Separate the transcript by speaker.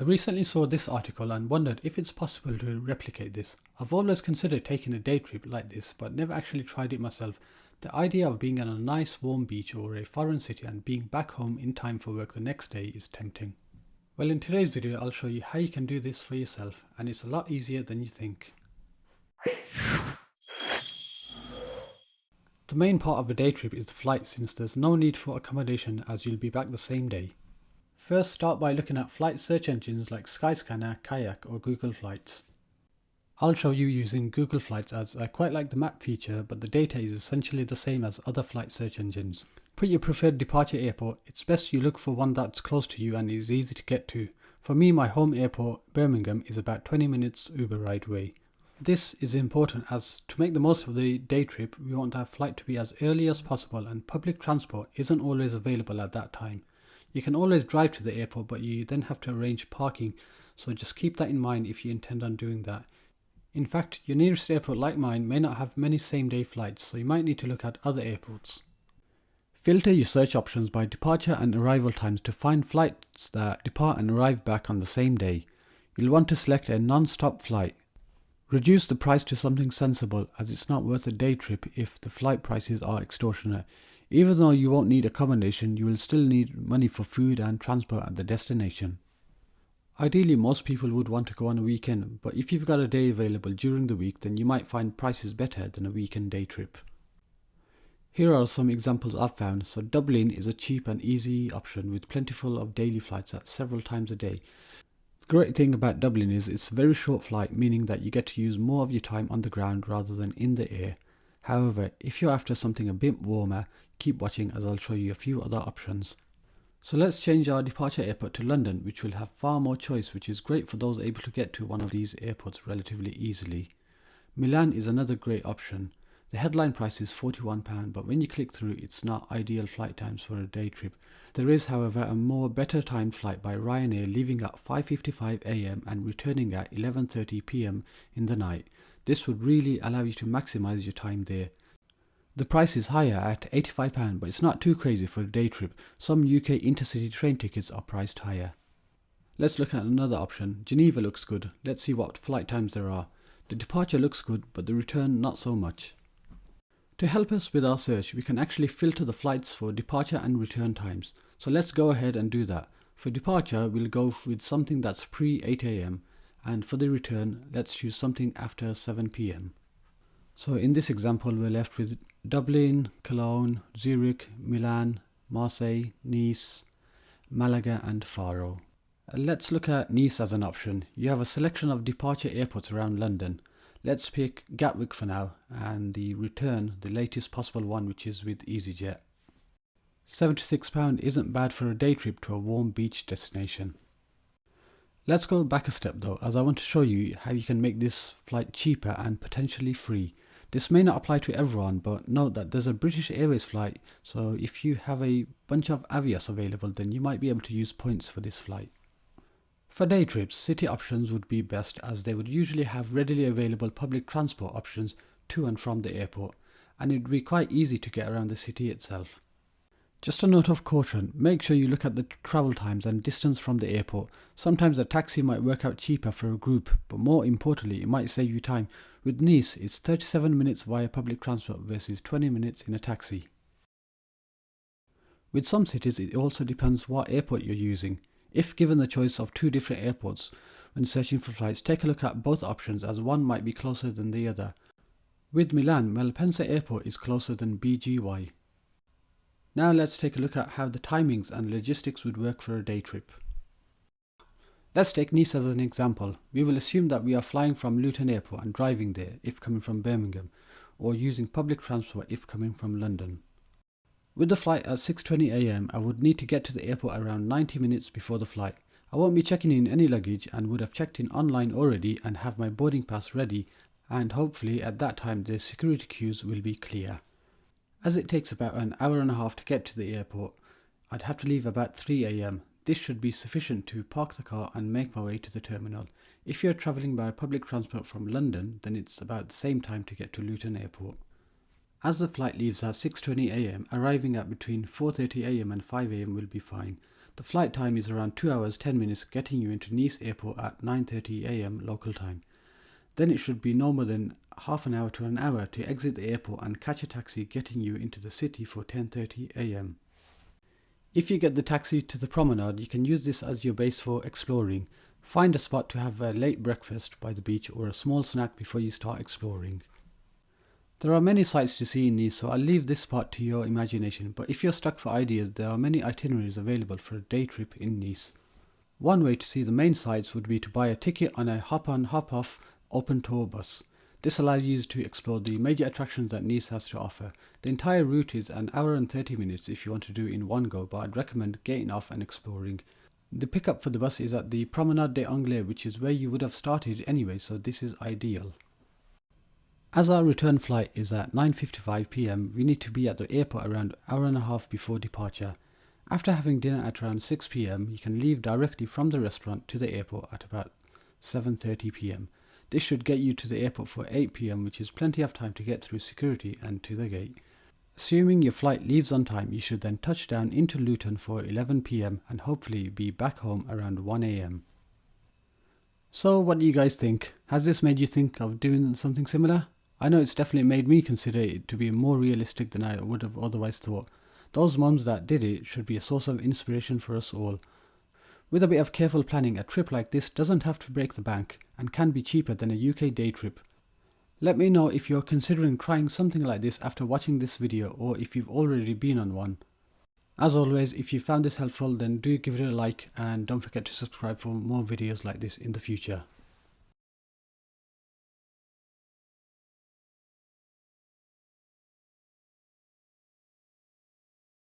Speaker 1: I recently saw this article and wondered if it's possible to replicate this. I've always considered taking a day trip like this, but never actually tried it myself. The idea of being on a nice warm beach or a foreign city and being back home in time for work the next day is tempting. Well, in today's video, I'll show you how you can do this for yourself, and it's a lot easier than you think. The main part of a day trip is the flight, since there's no need for accommodation as you'll be back the same day. First, start by looking at flight search engines like Skyscanner, Kayak or Google Flights. I'll show you using Google Flights as I quite like the map feature, but the data is essentially the same as other flight search engines. Put your preferred departure airport. It's best you look for one that's close to you and is easy to get to. For me, my home airport, Birmingham, is about 20 minutes Uber ride away. This is important as to make the most of the day trip, we want our flight to be as early as possible, and public transport isn't always available at that time. You can always drive to the airport, but you then have to arrange parking, so just keep that in mind if you intend on doing that. In fact, your nearest airport like mine may not have many same-day flights, so you might need to look at other airports. Filter your search options by departure and arrival times to find flights that depart and arrive back on the same day. You'll want to select a non-stop flight. Reduce the price to something sensible, as it's not worth a day trip if the flight prices are extortionate. Even though you won't need accommodation, you will still need money for food and transport at the destination. Ideally, most people would want to go on a weekend, but if you've got a day available during the week, then you might find prices better than a weekend day trip. Here are some examples I've found. So Dublin is a cheap and easy option with plentiful of daily flights at several times a day. The great thing about Dublin is it's a very short flight, meaning that you get to use more of your time on the ground rather than in the air. However, if you're after something a bit warmer, keep watching as I'll show you a few other options. So let's change our departure airport to London, which will have far more choice, which is great for those able to get to one of these airports relatively easily. Milan is another great option. The headline price is £41, but when you click through, it's not ideal flight times for a day trip. There is, however, a more better timed flight by Ryanair leaving at 5:55 am and returning at 11:30 pm in the night. This would really allow you to maximise your time there. The price is higher at £85, but it's not too crazy for a day trip. Some UK intercity train tickets are priced higher. Let's look at another option. Geneva looks good. Let's see what flight times there are. The departure looks good, but the return not so much. To help us with our search, we can actually filter the flights for departure and return times. So let's go ahead and do that. For departure, we'll go with something that's pre-8 am, and for the return, let's choose something after 7 pm. So in this example, we're left with Dublin, Cologne, Zurich, Milan, Marseille, Nice, Malaga and Faro. Let's look at Nice as an option. You have a selection of departure airports around London. Let's pick Gatwick for now, and the return, the latest possible one, which is with Easyjet. £76 isn't bad for a day trip to a warm beach destination. Let's go back a step though, as I want to show you how you can make this flight cheaper and potentially free. This may not apply to everyone, but note that there's a British Airways flight, so if you have a bunch of Avios available, then you might be able to use points for this flight. For day trips, city options would be best, as they would usually have readily available public transport options to and from the airport, and it would be quite easy to get around the city itself. Just a note of caution, make sure you look at the travel times and distance from the airport. Sometimes a taxi might work out cheaper for a group, but more importantly, it might save you time. With Nice, it's 37 minutes via public transport versus 20 minutes in a taxi. With some cities, it also depends what airport you're using. If given the choice of two different airports when searching for flights, take a look at both options, as one might be closer than the other. With Milan, Malpensa Airport is closer than BGY. Now let's take a look at how the timings and logistics would work for a day trip. Let's take Nice as an example. We will assume that we are flying from Luton Airport and driving there if coming from Birmingham, or using public transport if coming from London. With the flight at 6:20 am, I would need to get to the airport around 90 minutes before the flight. I won't be checking in any luggage and would have checked in online already and have my boarding pass ready, and hopefully at that time the security queues will be clear. As it takes about an hour and a half to get to the airport, I'd have to leave about 3 am. This should be sufficient to park the car and make my way to the terminal. If you're travelling by public transport from London, then it's about the same time to get to Luton Airport. As the flight leaves at 6:20 am, arriving at between 4:30 am and 5 am will be fine. The flight time is around 2 hours 10 minutes, getting you into Nice airport at 9:30 am local time. Then it should be no more than half an hour to an hour to exit the airport and catch a taxi, getting you into the city for 10:30 am. If you get the taxi to the promenade, you can use this as your base for exploring. Find a spot to have a late breakfast by the beach or a small snack before you start exploring. There are many sights to see in Nice, so I'll leave this part to your imagination, but if you're stuck for ideas, there are many itineraries available for a day trip in Nice. One way to see the main sights would be to buy a ticket on a hop-on hop-off open tour bus. This allows you to explore the major attractions that Nice has to offer. The entire route is an hour and 30 minutes if you want to do it in one go, but I'd recommend getting off and exploring. The pickup for the bus is at the Promenade des Anglais, which is where you would have started anyway, so this is ideal. As our return flight is at 9:55 pm, we need to be at the airport around an hour and a half before departure. After having dinner at around 6 pm, you can leave directly from the restaurant to the airport at about 7:30 pm. This should get you to the airport for 8 pm, which is plenty of time to get through security and to the gate. Assuming your flight leaves on time, you should then touch down into Luton for 11 pm and hopefully be back home around 1 am. So what do you guys think? Has this made you think of doing something similar? I know it's definitely made me consider it to be more realistic than I would have otherwise thought. Those mums that did it should be a source of inspiration for us all. With a bit of careful planning, a trip like this doesn't have to break the bank and can be cheaper than a UK day trip. Let me know if you're considering trying something like this after watching this video, or if you've already been on one. As always, if you found this helpful, then do give it a like and don't forget to subscribe for more videos like this in the future.